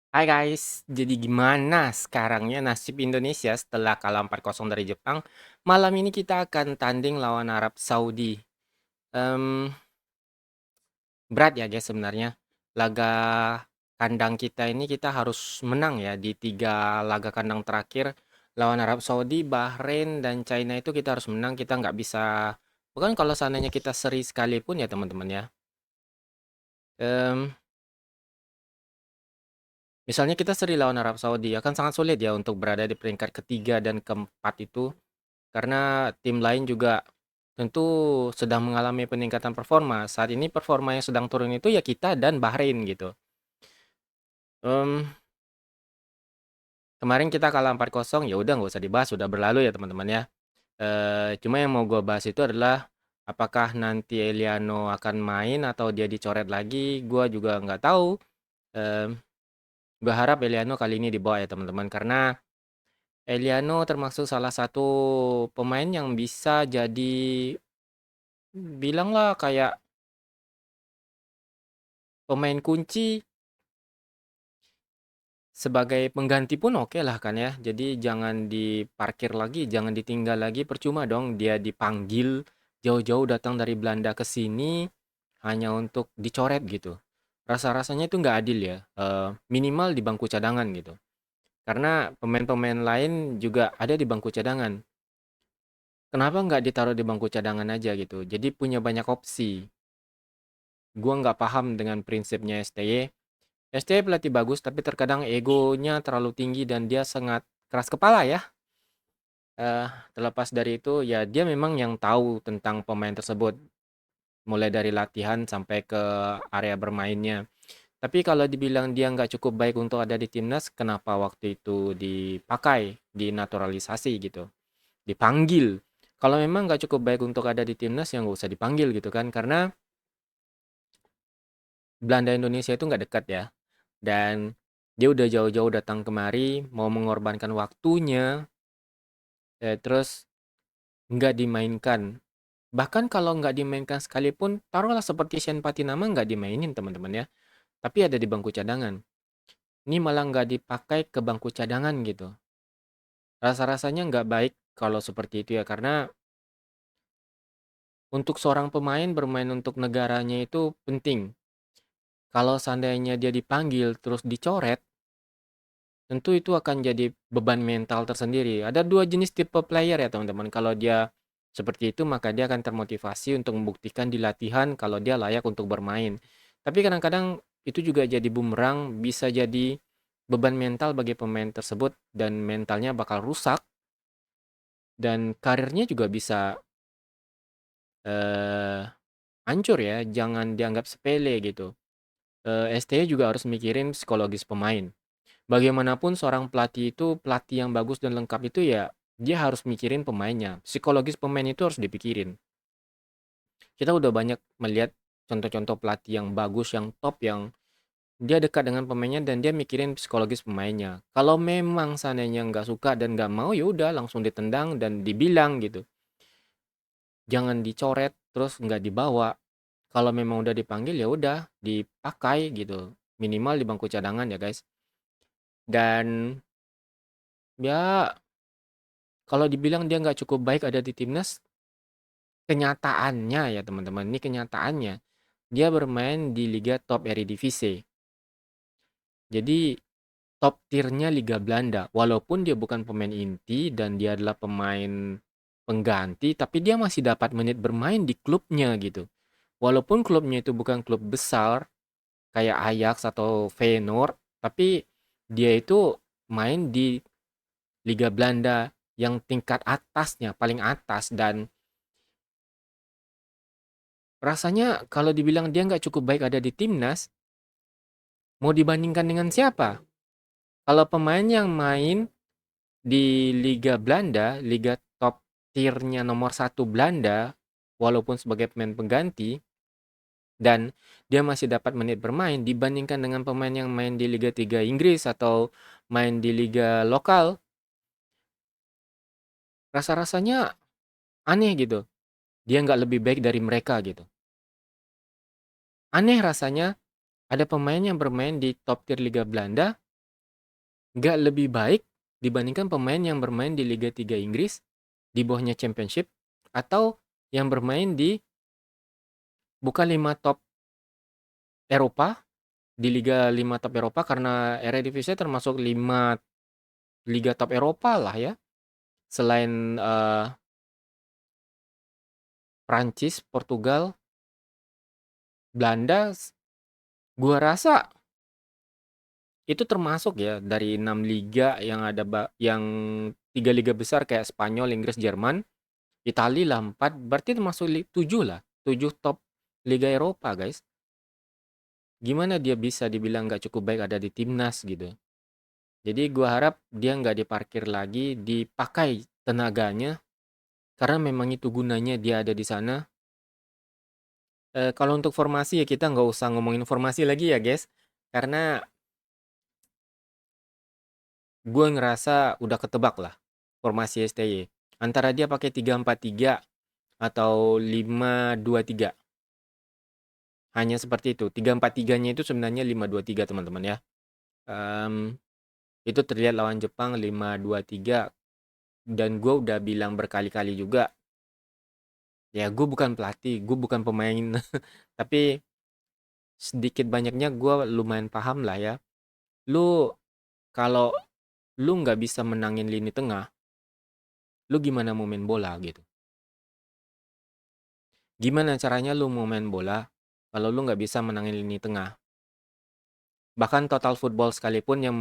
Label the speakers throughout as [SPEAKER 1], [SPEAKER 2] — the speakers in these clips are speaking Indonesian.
[SPEAKER 1] Hai guys, jadi gimana sekarangnya nasib Indonesia setelah kalah 4-0 dari Jepang? Malam ini kita akan tanding lawan Arab Saudi. Em, Berat ya guys sebenarnya. Laga kandang kita ini kita harus menang ya di 3 laga kandang terakhir lawan Arab Saudi, Bahrain, dan China itu kita harus menang. Kita nggak bisa, bukan kalau seandainya kita seri sekalipun ya teman-teman ya. Em, Misalnya kita seri lawan Arab Saudi akan sangat sulit ya untuk berada di peringkat ketiga dan keempat itu. Karena tim lain juga tentu sedang mengalami peningkatan performa. Saat ini performa yang sedang turun itu ya kita dan Bahrain gitu. Mmm, Kemarin kita kalah 4-0, ya udah nggak usah dibahas, sudah berlalu ya teman-teman ya. Cuma yang mau gue bahas itu adalah apakah nanti Eliano akan main atau dia dicoret lagi, gue juga nggak tahu. Mmm, Gue harap Eliano kali ini dibawa ya teman-teman, karena Eliano termasuk salah satu pemain yang bisa jadi, bilanglah kayak pemain kunci sebagai pengganti pun oke lah kan ya. Jadi jangan diparkir lagi, jangan ditinggal lagi, percuma dong dia dipanggil jauh-jauh datang dari Belanda ke sini hanya untuk dicoret gitu. Rasa-rasanya itu nggak adil ya. Minimal di bangku cadangan gitu. Karena pemain-pemain lain juga ada di bangku cadangan. Kenapa nggak ditaruh di bangku cadangan aja gitu? Jadi punya banyak opsi. Gua nggak paham dengan prinsipnya STY. STY pelatih bagus, tapi terkadang egonya terlalu tinggi dan dia sangat keras kepala ya. Terlepas dari itu, ya dia memang yang tahu tentang pemain tersebut, mulai dari latihan sampai ke area bermainnya. Tapi kalau dibilang dia nggak cukup baik untuk ada di timnas, kenapa waktu itu dipakai, dinaturalisasi gitu, dipanggil? Kalau memang nggak cukup baik untuk ada di timnas, ya nggak usah dipanggil gitu kan, karena Belanda Indonesia itu nggak dekat ya. Dan dia udah jauh-jauh datang kemari, mau mengorbankan waktunya, terus nggak dimainkan. Bahkan kalau nggak dimainkan sekalipun, taruhlah seperti Shen Patinama nggak dimainin teman-teman ya. Tapi ada di bangku cadangan. Ini malah nggak dipakai ke bangku cadangan gitu. Rasa-rasanya nggak baik kalau seperti itu ya. Karena untuk seorang pemain bermain untuk negaranya itu penting. Kalau seandainya dia dipanggil terus dicoret, tentu itu akan jadi beban mental tersendiri. Ada dua jenis tipe player ya teman-teman. Kalau dia seperti itu maka dia akan termotivasi untuk membuktikan di latihan kalau dia layak untuk bermain. Tapi kadang-kadang itu juga jadi bumerang, bisa jadi beban mental bagi pemain tersebut dan mentalnya bakal rusak dan karirnya juga bisa eh, hancur ya. Jangan dianggap sepele gitu. STY juga harus mikirin psikologis pemain. Bagaimanapun seorang pelatih itu pelatih yang bagus dan lengkap itu ya dia harus mikirin pemainnya. Psikologis pemain itu harus dipikirin. Kita udah banyak melihat contoh-contoh pelatih yang bagus, yang top, yang dia dekat dengan pemainnya dan dia mikirin psikologis pemainnya. Kalau memang seandainya nggak suka dan nggak mau ya udah langsung ditendang dan dibilang gitu. Jangan dicoret terus nggak dibawa. Kalau memang udah dipanggil ya udah dipakai gitu. Minimal di bangku cadangan ya guys. Dan ya kalau dibilang dia nggak cukup baik ada di timnas, kenyataannya ya teman-teman, ini kenyataannya. Dia bermain di Liga Top Eredivisie. Jadi top tiernya Liga Belanda. Walaupun dia bukan pemain inti dan dia adalah pemain pengganti, tapi dia masih dapat menit bermain di klubnya gitu. Walaupun klubnya itu bukan klub besar kayak Ajax atau Feyenoord, tapi dia itu main di Liga Belanda yang tingkat atasnya, paling atas dan rasanya kalau dibilang dia nggak cukup baik ada di timnas, mau dibandingkan dengan siapa? Kalau pemain yang main di Liga Belanda, Liga top tiernya nomor satu Belanda, walaupun sebagai pemain pengganti, dan dia masih dapat menit bermain dibandingkan dengan pemain yang main di Liga 3 Inggris atau main di liga lokal, rasa-rasanya aneh gitu. Dia nggak lebih baik dari mereka gitu. Aneh rasanya ada pemain yang bermain di top tier Liga Belanda, nggak lebih baik dibandingkan pemain yang bermain di Liga 3 Inggris, di bawahnya Championship, atau yang bermain di bukan 5 top Eropa, di Liga 5 top Eropa, karena Eredivisie termasuk 5 Liga top Eropa lah ya. Selain Prancis, Portugal, Belanda, gua rasa itu termasuk ya dari 6 liga yang ada yang 3 liga besar kayak Spanyol, Inggris, Jerman, Italia lah 4, berarti termasuk 7 lah. 7 top Liga Eropa, guys. Gimana dia bisa dibilang nggak cukup baik ada di timnas gitu. Jadi gua harap dia nggak diparkir lagi, dipakai tenaganya karena memang itu gunanya dia ada di sana. Kalau untuk formasi ya kita nggak usah ngomongin formasi lagi ya, guys. Karena gue ngerasa udah ketebak lah formasi STY. Antara dia pakai 3-4-3 atau 5-2-3. Hanya seperti itu. 3-4-3-nya itu sebenarnya 5-2-3 teman-teman ya. Em, itu terlihat lawan Jepang 5-2-3. Dan gue udah bilang berkali-kali juga. Ya gue bukan pelatih, gue bukan pemain. Tapi sedikit banyaknya gue lumayan paham lah ya. Lu kalau lu nggak bisa menangin lini tengah, lu gimana mau main bola gitu? Gimana caranya lu mau main bola kalau lu nggak bisa menangin lini tengah? Bahkan total football sekalipun yang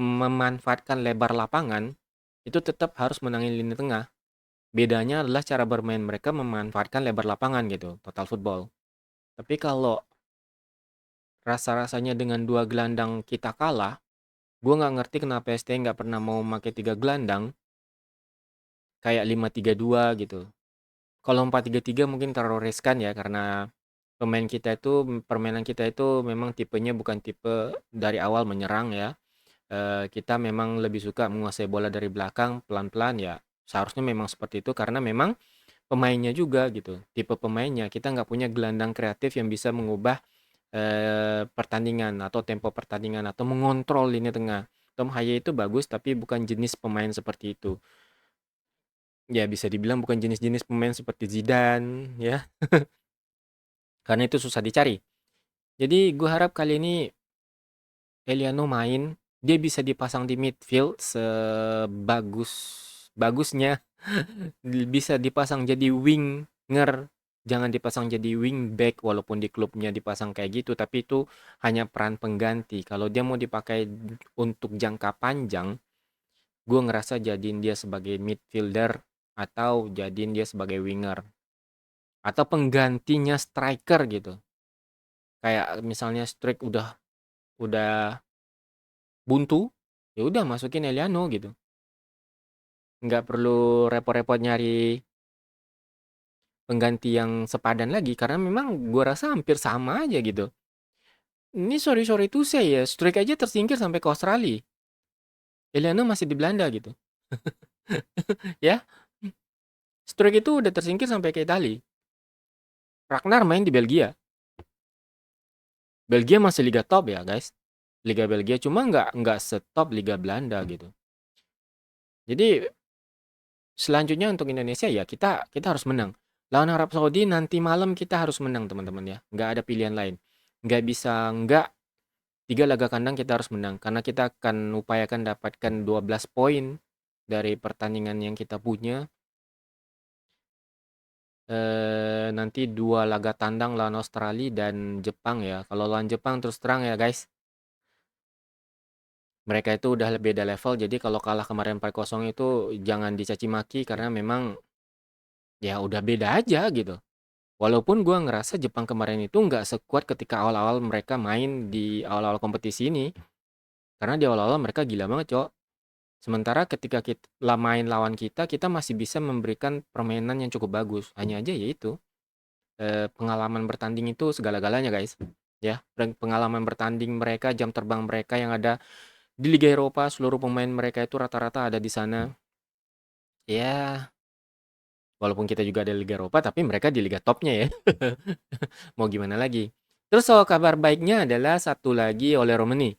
[SPEAKER 1] memanfaatkan lebar lapangan, itu tetap harus menangin lini tengah. Bedanya adalah cara bermain mereka memanfaatkan lebar lapangan gitu, total football. Tapi kalau rasa-rasanya dengan dua gelandang kita kalah, gue nggak ngerti kenapa ST nggak pernah mau pakai tiga gelandang, kayak 5-3-2 gitu. Kalau 4-3-3 mungkin terlalu riskan ya karena permainan kita itu memang tipenya bukan tipe dari awal menyerang ya. Kita memang lebih suka menguasai bola dari belakang pelan-pelan ya. Seharusnya memang seperti itu karena memang pemainnya juga gitu. Tipe pemainnya kita nggak punya gelandang kreatif yang bisa mengubah pertandingan atau tempo pertandingan atau mengontrol lini tengah. Tom Haye itu bagus tapi bukan jenis pemain seperti itu. Ya bisa dibilang bukan jenis-jenis pemain seperti Zidane ya, karena itu susah dicari. Jadi gue harap kali ini Eliano main, dia bisa dipasang di midfield sebagus-bagusnya. Bisa dipasang jadi winger, jangan dipasang jadi wingback walaupun di klubnya dipasang kayak gitu, tapi itu hanya peran pengganti. Kalau dia mau dipakai untuk jangka panjang, gue ngerasa jadiin dia sebagai midfielder atau jadiin dia sebagai winger atau penggantinya striker gitu. Kayak misalnya strike udah buntu, ya udah masukin Eliano gitu. Nggak perlu repot-repot nyari pengganti yang sepadan lagi karena memang gua rasa hampir sama aja gitu. Ini sorry tuh saya ya, Strike aja tersingkir sampai ke Australia. Eliano masih di Belanda gitu. Ya, Strike itu udah tersingkir sampai ke Italia. Ragnar main di Belgia. Belgia masih liga top ya guys. Liga Belgia cuma nggak setop Liga Belanda gitu. Jadi selanjutnya untuk Indonesia ya kita harus menang. Lawan Arab Saudi nanti malam kita harus menang teman-teman ya. Nggak ada pilihan lain. Nggak bisa nggak 3 laga kandang kita harus menang karena kita akan upayakan dapatkan 12 poin dari pertandingan yang kita punya. Nanti 2 laga tandang lawan Australia dan Jepang ya. Kalau lawan Jepang terus terang ya guys, mereka itu udah beda level. Jadi kalau kalah kemarin 4-0 itu jangan dicaci maki karena memang ya udah beda aja gitu. Walaupun gua ngerasa Jepang kemarin itu nggak sekuat ketika awal-awal mereka main di awal-awal kompetisi ini. Karena di awal-awal mereka gila banget, Cok. Sementara ketika kita main lawan kita, kita masih bisa memberikan permainan yang cukup bagus. Hanya aja yaitu pengalaman bertanding itu segala-galanya, guys. Ya, pengalaman bertanding mereka, jam terbang mereka yang ada di Liga Eropa, seluruh pemain mereka itu rata-rata ada di sana. Ya, walaupun kita juga ada Liga Eropa, tapi mereka di liga topnya ya. Mau gimana lagi? Terus soal kabar baiknya adalah satu lagi oleh Romani.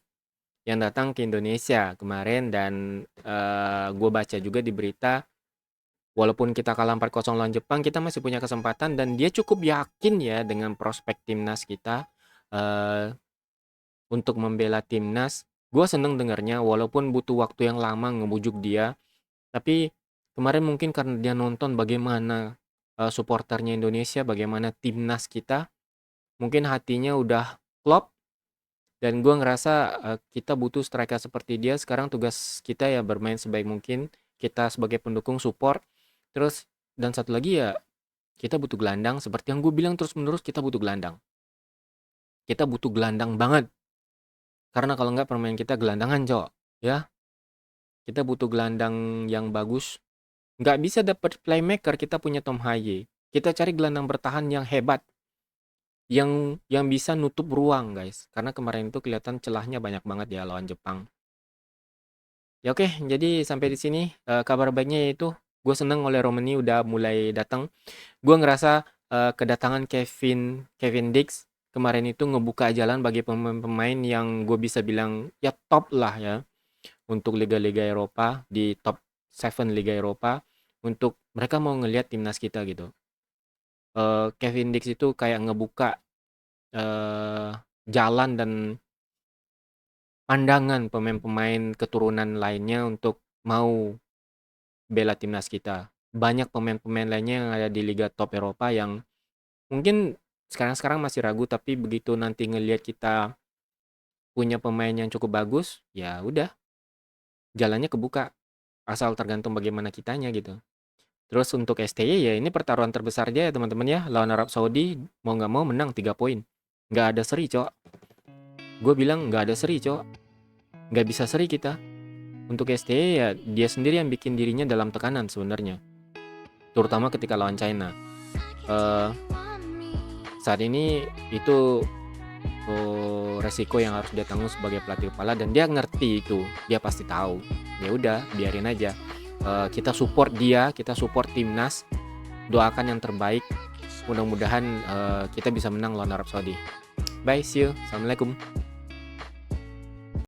[SPEAKER 1] yang datang ke Indonesia kemarin dan gue baca juga di berita walaupun kita kalah 4-0 lawan Jepang kita masih punya kesempatan dan dia cukup yakin ya dengan prospek timnas kita eh, untuk membela timnas. Gue seneng dengarnya walaupun butuh waktu yang lama ngebujuk dia, tapi kemarin mungkin karena dia nonton bagaimana supporternya Indonesia, bagaimana timnas kita, mungkin hatinya udah klop dan gue ngerasa kita butuh striker seperti dia. Sekarang tugas kita ya bermain sebaik mungkin. Kita sebagai pendukung support. Terus dan satu lagi ya kita butuh gelandang seperti yang gue bilang terus-menerus kita butuh gelandang. Kita butuh gelandang banget. Karena kalau nggak permain kita gelandangan, Cok. Ya, kita butuh gelandang yang bagus. Nggak bisa dapat playmaker, kita punya Tom Haye. Kita cari gelandang bertahan yang hebat. Yang bisa nutup ruang, guys. Karena kemarin itu kelihatan celahnya banyak banget ya lawan Jepang. Ya oke, jadi sampai di sini kabar baiknya yaitu gue seneng oleh Romani udah mulai datang. Gue ngerasa kedatangan Kevin Dix kemarin itu ngebuka jalan bagi pemain-pemain yang gue bisa bilang ya top lah ya untuk liga-liga Eropa di top 7 liga Eropa untuk mereka mau ngelihat timnas kita gitu. Kevin Dix itu kayak ngebuka eh, jalan dan pandangan pemain-pemain keturunan lainnya untuk mau bela timnas kita. Banyak pemain-pemain lainnya yang ada di liga top Eropa yang mungkin sekarang-sekarang masih ragu tapi begitu nanti ngelihat kita punya pemain yang cukup bagus, ya udah jalannya kebuka. Asal tergantung bagaimana kitanya gitu. Terus untuk STY ya ini pertaruhan terbesar dia ya teman-teman ya. Lawan Arab Saudi mau nggak mau menang 3 poin. Nggak ada seri, Cok. Gue bilang nggak ada seri, Cok. Nggak bisa seri kita. Untuk STY ya dia sendiri yang bikin dirinya dalam tekanan sebenarnya. Terutama ketika lawan China. Eh saat ini itu resiko yang harus dia tanggung sebagai pelatih kepala dan dia ngerti itu. Dia pasti tahu. Ya udah, biarin aja. Kita support dia, kita support timnas. Doakan yang terbaik. Mudah-mudahan kita bisa menang lawan Arab Saudi. Bye, see you. Assalamualaikum.